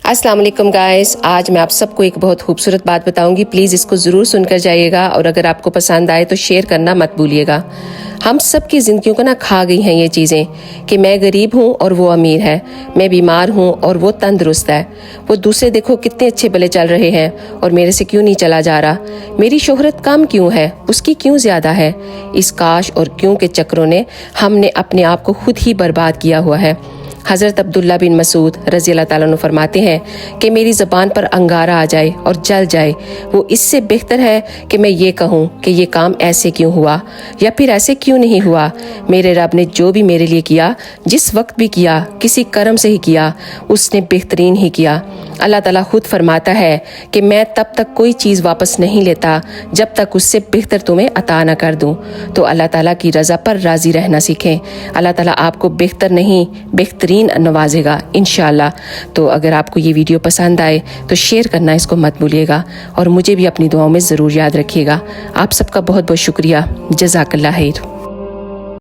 अस्सलाम वालेकुम गाइस, आज मैं आप सबको एक बहुत खूबसूरत बात बताऊंगी। प्लीज़ इसको ज़रूर सुनकर जाइएगा और अगर आपको पसंद आए तो शेयर करना मत भूलिएगा। हम सब की ज़िंदगियों को ना खा गई हैं ये चीज़ें कि मैं गरीब हूँ और वो अमीर है, मैं बीमार हूँ और वो तंदुरुस्त है, वो दूसरे देखो कितने अच्छे भले चल रहे हैं और मेरे से क्यों नहीं चला जा रहा, मेरी शोहरत कम क्यों है, उसकी क्यों ज़्यादा है। इस काश और क्यों के चक्रों ने हमने अपने आप को खुद ही बर्बाद किया हुआ है। हज़रत अब्दुल्ला बिन मसूद रज़ी अल्लाह ताला अन्हु फरमाते हैं कि मेरी ज़बान पर अंगारा आ जाए और जल जाए, वो इससे बेहतर है कि मैं ये कहूँ कि ये काम ऐसे क्यों हुआ या फिर ऐसे क्यों नहीं हुआ। मेरे रब ने जो भी मेरे लिए किया, जिस वक्त भी किया, किसी कर्म से ही किया, उसने बेहतरीन ही किया। अल्लाह ताला खुद फरमाता है कि मैं तब तक कोई चीज़ वापस नहीं लेता जब तक उससे बेहतर तुम्हें अता न कर दूँ। तो अल्लाह ताला की रज़ा पर राज़ी रहना सीखें। अल्लाह ताला आपको बेहतर नहीं बेहतरीन नवाजेगा इंशाअल्लाह। तो अगर आपको ये वीडियो पसंद आए तो शेयर करना इसको मत भूलिएगा और मुझे भी अपनी दुआओं में ज़रूर याद रखिएगा। आप सबका बहुत बहुत शुक्रिया। जज़ाकल्लाह खैर।